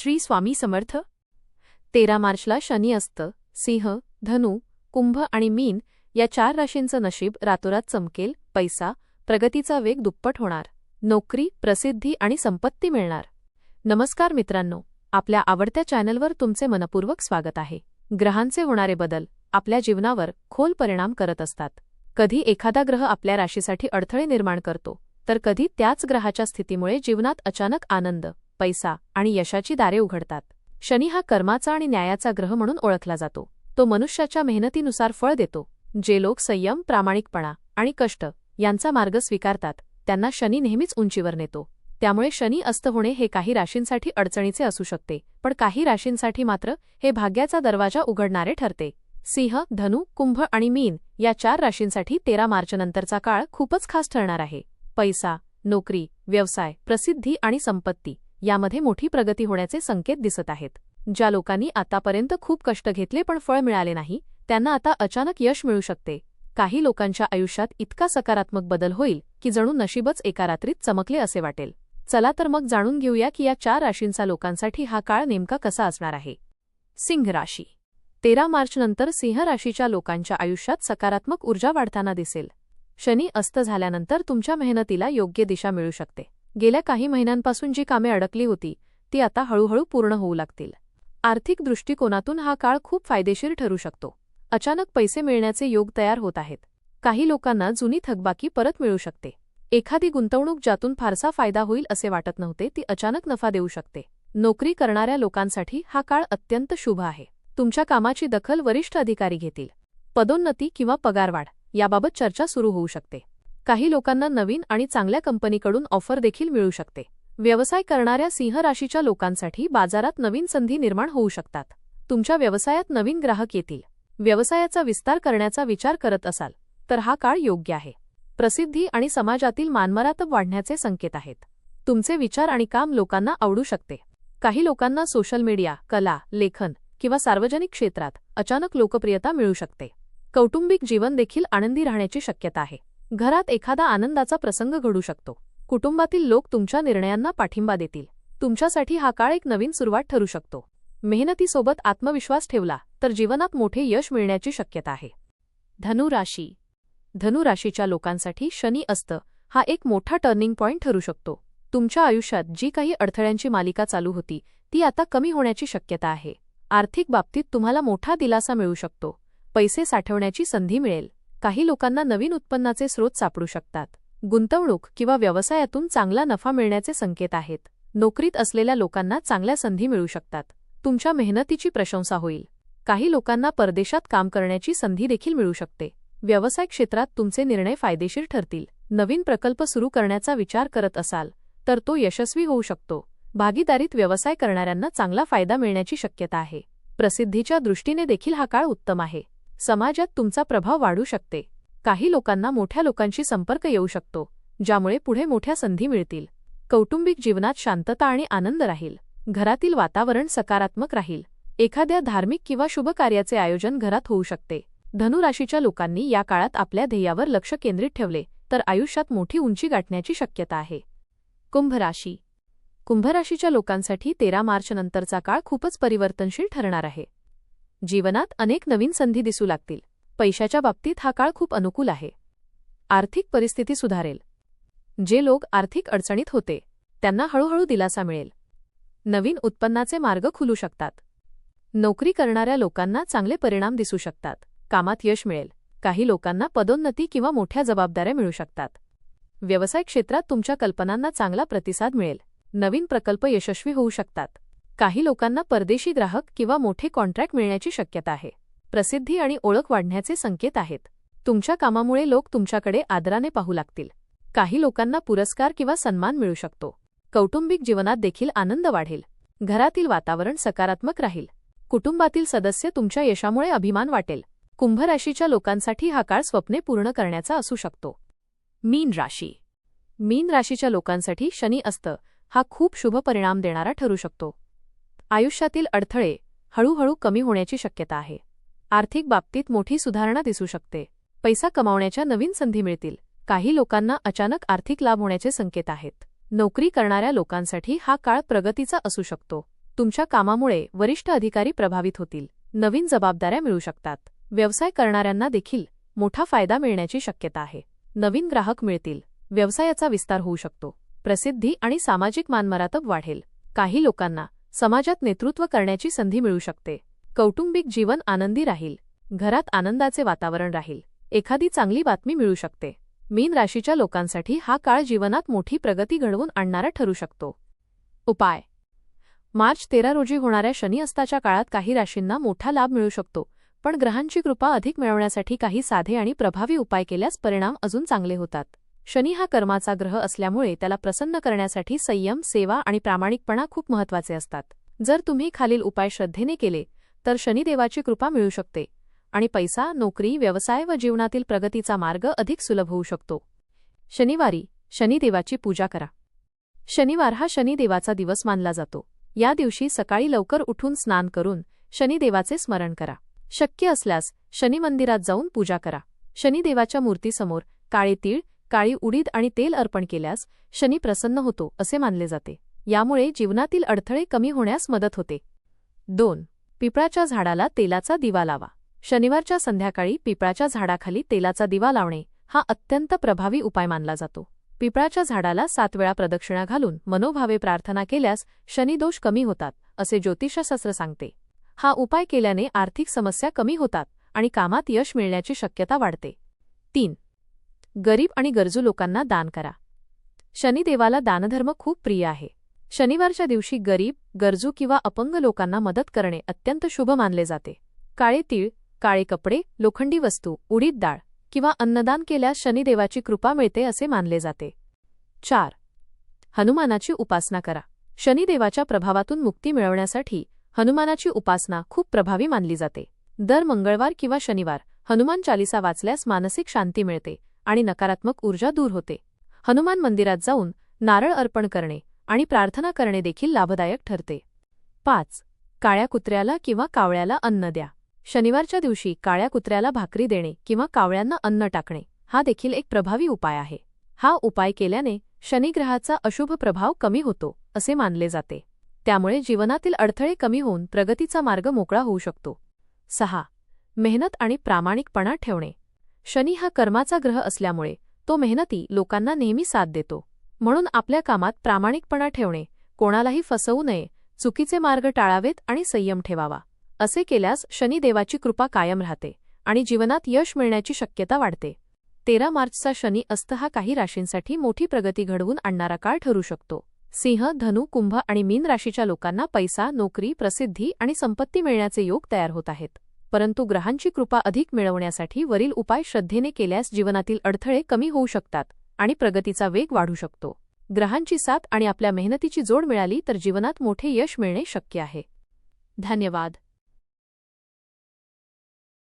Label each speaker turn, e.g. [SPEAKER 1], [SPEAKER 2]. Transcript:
[SPEAKER 1] श्री स्वामी समर्थ। 13 मार्चला शनी असतं। सिंह, धनु, कुंभ आणि मीन या 4 राशींचं नशीब रातोरात चमकेल। पैसा, प्रगतीचा वेग दुप्पट होणार। नोकरी, प्रसिद्धी आणि संपत्ती मिळणार। नमस्कार मित्रांनो, आपल्या आवडत्या चॅनलवर तुमचे मनपूर्वक स्वागत आहे। ग्रहांचे होणारे बदल आपल्या जीवनावर खोल परिणाम करत असतात। कधी एखादा ग्रह आपल्या राशीसाठी अडथळे निर्माण करतो, तर कधी त्याच ग्रहाच्या स्थितीमुळे जीवनात अचानक आनंद, पैसा आणि यशाची दारे उघडतात। शनी हा कर्माचा आणि न्यायाचा ग्रह म्हणून ओळखला जातो। तो मनुष्याच्या मेहनतीनुसार फळ देतो। जे लोक संयम, प्रामाणिकपणा आणि कष्ट यांचा मार्ग स्वीकारतात, त्यांना शनी नेहमीच उंचीवर नेतो। त्यामुळे शनी अस्त होणे हे काही राशींसाठी अडचणीचे असू शकते, पण काही राशींसाठी मात्र हे भाग्याचा दरवाजा उघडणारे ठरते। सिंह, धनु, कुंभ आणि मीन या 4 राशींसाठी 13 मार्चनंतरचा काळ खूपच खास ठरणार आहे। पैसा, नोकरी, व्यवसाय, प्रसिद्धी आणि संपत्ती यामध्ये मोठी प्रगती होण्याचे संकेत दिसत आहेत। ज्या लोकांनी आतापर्यंत खूप कष्ट घेतले पण फळ मिळाले नाही, त्यांना आता अचानक यश मिळू शकते। काही लोकांच्या आयुष्यात इतका सकारात्मक बदल होईल की जणू नशीबच एका रात्रीत चमकले असे वाटेल। चला तर मग जाणून घेऊया की या 4 राशींचा लोकांसाठी हा काळ नेमका कसा असणार आहे। सिंह राशी। 13 मार्चनंतर सिंह राशीच्या लोकांच्या आयुष्यात सकारात्मक ऊर्जा वाढताना दिसेल। शनी अस्त झाल्यानंतर तुमच्या मेहनतीला योग्य दिशा मिळू शकते। गेल्या काही महिन्यांपासून जी कामे अडकली होती, ती आता हळूहळू पूर्ण होऊ लागतील। आर्थिक दृष्टिकोनातून हा काळ खूप फायदेशीर ठरू शकतो। अचानक पैसे मिळण्याचे योग तयार होत आहेत। काही लोकांना जुनी थकबाकी परत मिळू शकते। एखादी गुंतवणूक ज्यातून फारसा फायदा होईल असे वाटत नव्हते, ती अचानक नफा देऊ शकते। नोकरी करणाऱ्या लोकांसाठी हा काळ अत्यंत शुभ आहे। तुमच्या कामाची दखल वरिष्ठ अधिकारी घेतील। पदोन्नती किंवा पगारवाढ याबाबत चर्चा सुरू होऊ शकते। काही लोकांना नवीन आणि चांगल्या कंपनीकडून ऑफर देखील मिळू शकते। व्यवसाय करणाऱ्या सिंह राशीच्या लोकांसाठी बाजारात नवीन संधी निर्माण होऊ शकतात। तुमच्या व्यवसायात नवीन ग्राहक येतील। व्यवसायाचा विस्तार करण्याचा विचार करत असाल तर हा काळ योग्य आहे। प्रसिद्धी आणि समाजातील मानमरातब वाढण्याचे संकेत आहेत। तुमचे विचार आणि काम लोकांना आवडू शकते। काही लोकांना सोशल मीडिया, कला, लेखन किंवा सार्वजनिक क्षेत्रात अचानक लोकप्रियता मिळू शकते। कौटुंबिक जीवन देखील आनंदी राहण्याची शक्यता आहे। घरात एखादा आनंदाचा प्रसंग घडू शकतो। कुटुंबातील लोक तुमच्या निर्णयांना पाठिंबा देतील। तुमच्यासाठी हा काळ एक नवीन सुरुवात ठरू शकतो। मेहनतीसोबत आत्मविश्वास ठेवला तर जीवनात मोठे यश मिळण्याची शक्यता आहे। धनु राशी। धनु राशीच्या लोकांसाठी शनी अस्त हा एक मोठा टर्निंग पॉइंट ठरू शकतो। तुमच्या आयुष्यात जी काही अडथळ्यांची मालिका चालू होती, ती आता कमी होण्याची शक्यता आहे। आर्थिक बाबतीत तुम्हाला मोठा दिलासा मिळू शकतो। पैसे साठवण्याची संधी मिळेल। काही लोकांना नवीन उत्पन्नाचे स्रोत सापडू शकतात। गुंतवणूक किंवा व्यवसायातून चांगला नफा मिळण्याचे संकेत आहेत। नोकरीत असलेल्या लोकांना चांगल्या संधी मिळू शकतात। तुमच्या मेहनतीची प्रशंसा होईल। काही लोकांना परदेशात काम करण्याची संधी देखील मिळू शकते। व्यवसाय क्षेत्रात तुमचे निर्णय फायदेशीर ठरतील। नवीन प्रकल्प सुरू करण्याचा विचार करत असाल तर तो यशस्वी होऊ शकतो। भागीदारीत व्यवसाय करणाऱ्यांना चांगला फायदा मिळण्याची शक्यता आहे। प्रसिद्धीच्या दृष्टीने देखील हा काळ उत्तम आहे। समाजात तुमचा प्रभाव वाढू शकते। काही लोकांना मोठ्या लोकांशी संपर्क येऊ शकतो, ज्यामुळे पुढे मोठ्या संधी मिळतील। कौटुंबिक जीवनात शांतता आणि आनंद राहील। घरातील वातावरण सकारात्मक राहील। एखाद्या धार्मिक किंवा शुभ कार्याचे आयोजन घरात होऊ शकते। धनु राशीच्या लोकांनी या काळात आपल्या ध्येयावर लक्ष केंद्रित ठेवले तर आयुष्यात मोठी उंची गाठण्याची शक्यता आहे। कुंभ राशी। कुंभ राशीच्या लोकांसाठी 13 मार्चनंतरचा काळ खूपच परिवर्तनशील ठरणार आहे। जीवनात अनेक नवीन संधी दिसू लागतील। पैशाच्या बाबतीत हा काळ खूप अनुकूल आहे। आर्थिक परिस्थिती सुधारेल। जे लोक आर्थिक अडचणीत होते, त्यांना हळूहळू दिलासा मिळेल। नवीन उत्पन्नाचे मार्ग खुलू शकतात। नोकरी करणाऱ्या लोकांना चांगले परिणाम दिसू शकतात। कामात यश मिळेल। काही लोकांना पदोन्नती किंवा मोठ्या जबाबदाऱ्या मिळू शकतात। व्यवसाय क्षेत्रात तुमच्या कल्पनांना चांगला प्रतिसाद मिळेल। नवीन प्रकल्प यशस्वी होऊ शकतात। काही लोकांना परदेशी ग्राहक किंवा मोठे कॉन्ट्रॅक्ट मिळण्याची शक्यता आहे। प्रसिद्धी आणि ओळख वाढण्याचे संकेत आहेत। तुमच्या कामामुळे लोक तुमच्याकडे आदराने पाहू लागतील। काही लोकांना पुरस्कार किंवा सन्मान मिळू शकतो। कौटुंबिक जीवनात देखील आनंद वाढेल। घरातील वातावरण सकारात्मक राहील। कुटुंबातील सदस्य तुमच्या यशामुळे अभिमान वाटेल। कुंभ राशीच्या लोकांसाठी हा काळ स्वप्ने पूर्ण करण्याचा असू शकतो। मीन राशी। मीन राशीच्या लोकांसाठी शनी अस्त हा खूप शुभ परिणाम देणारा ठरू शकतो। आयुष्यातील अडथळे हळूहळू कमी होण्याची शक्यता आहे। आर्थिक बाबतीत मोठी सुधारणा दिसू शकते। पैसा कमावण्याच्या नवीन संधी मिळतील। काही लोकांना अचानक आर्थिक लाभ होण्याचे संकेत आहेत। नोकरी करणाऱ्या लोकांसाठी हा काळ प्रगतीचा असू शकतो। तुमच्या कामामुळे वरिष्ठ अधिकारी प्रभावित होतील. नवीन जबाबदाऱ्या मिळू शकतात. व्यवसाय करणाऱ्यांना देखील मोठा फायदा मिळण्याची शक्यता आहे. नवीन ग्राहक मिळतील. व्यवसायाचा विस्तार होऊ शकतो. प्रसिद्धी आणि सामाजिक मानमरातब वाढेल. काही लोकांना समाजात नेतृत्व करण्याची संधी मिळू शकते. कौटुंबिक जीवन आनंदी राहील. घरात आनंदाचे वातावरण राहील. एखादी चांगली बातमी मिळू शकते. मीन राशीच्या लोकांसाठी हा काळ जीवनात मोठी प्रगती घडवून आणणारा ठरू शकतो. उपाय. मार्च 13 रोजी होणाऱ्या शनी अस्ताच्या काळात काही राशींना मोठा लाभ मिळू शकतो, पण ग्रहांची कृपा अधिक मिळवण्यासाठी काही साधे आणि प्रभावी उपाय केल्यास परिणाम अजून चांगले होतात. शनी हा कर्माचा ग्रह असल्यामुळे त्याला प्रसन्न करण्यासाठी संयम, सेवा आणि प्रामाणिकपणा खूप महत्त्वाचे असतात. जर तुम्ही खालील उपाय श्रद्धेने केले तर शनिदेवाची कृपा मिळू शकते आणि पैसा, नोकरी, व्यवसाय व जीवनातील प्रगतीचा मार्ग अधिक सुलभ होऊ शकतो. शनिवारी शनिदेवाची पूजा करा. शनिवार हा शनिदेवाचा दिवस मानला जातो. या दिवशी सकाळी लवकर उठून स्नान करून शनिदेवाचे स्मरण करा. शक्य असल्यास शनी मंदिरात जाऊन पूजा करा. शनिदेवाच्या मूर्तीसमोर काळे तीळ, काळी उडीद आणि तेल अर्पण केल्यास शनी प्रसन्न होतो असे मानले जाते. यामुळे जीवनातील अडथळे कमी होण्यास मदत होते. 2. पिपळाच्या झाडाला तेलाचा दिवा लावा. शनिवारच्या संध्याकाळी पिपळाच्या झाडाखाली तेलाचा दिवा लावणे हा अत्यंत प्रभावी उपाय मानला जातो. पिपळाच्या झाडाला 7 वेळा प्रदक्षिणा घालून मनोभावे प्रार्थना केल्यास शनिदोष कमी होतात असे ज्योतिषशास्त्र सांगते. हा उपाय केल्याने आर्थिक समस्या कमी होतात आणि कामात यश मिळण्याची शक्यता वाढते. 3. गरीब आणि गरजू लोकांना दान करा. शनिदेवाला दानधर्म खूप प्रिय आहे. शनिवारच्या दिवशी गरीब, गरजू किंवा अपंग लोकांना मदत करणे अत्यंत शुभ मानले जाते. काळे तीळ, काळे कपडे, लोखंडी वस्तू, उडीद डाळ किंवा अन्नदान केल्यास शनिदेवाची कृपा मिळते असे मानले जाते. 4. हनुमानाची उपासना करा. शनिदेवाच्या प्रभावातून मुक्ती मिळवण्यासाठी हनुमानाची उपासना खूप प्रभावी मानली जाते. दर मंगळवार किंवा शनिवार हनुमान चालीसा वाचल्यास मानसिक शांती मिळते आणि नकारात्मक ऊर्जा दूर होते. हनुमान मंदिरात जाऊन नारळ अर्पण करणे आणि प्रार्थना करणे देखील लाभदायक ठरते. 5. काळ्या कुत्र्याला किंवा कावळ्याला अन्न द्या. शनिवारच्या दिवशी काळ्या कुत्र्याला भाकरी देणे किंवा कावळ्यांना अन्न टाकणे हा देखील एक प्रभावी उपाय आहे. हा उपाय केल्याने शनिग्रहाचा अशुभ प्रभाव कमी होतो असे मानले जाते. त्यामुळे जीवनातील अडथळे कमी होऊन प्रगतीचा मार्ग मोकळा होऊ शकतो. 6. मेहनत आणि प्रामाणिकपणा ठेवणे. शनी हा कर्माचा ग्रह असल्यामुळे तो मेहनती लोकांना नेहमी साथ देतो. म्हणून आपल्या कामात प्रामाणिकपणा ठेवणे, कोणालाही फसवू नये, चुकीचे मार्ग टाळावेत आणि संयम ठेवावा. असे केल्यास शनिदेवाची कृपा कायम राहते आणि जीवनात यश मिळण्याची शक्यता वाढते. 13 मार्चचा शनी अस्त हा काही राशींसाठी मोठी प्रगती घडवून आणणारा काळ ठरू शकतो. सिंह, धनु, कुंभ आणि मीन राशीच्या लोकांना पैसा, नोकरी, प्रसिद्धी आणि संपत्ती मिळण्याचे योग तयार होत आहेत. परंतु ग्रहांची कृपा अधिक मिळवण्यासाठी वरील उपाय श्रद्धेने केल्यास जीवनातील अडथळे कमी होऊ शकतात आणि प्रगतीचा वेग वाढू शकतो. ग्रहांची साथ आणि आपल्या मेहनतीची जोड मिळाली तर जीवनात मोठे यश मिळणे शक्य आहे. धन्यवाद.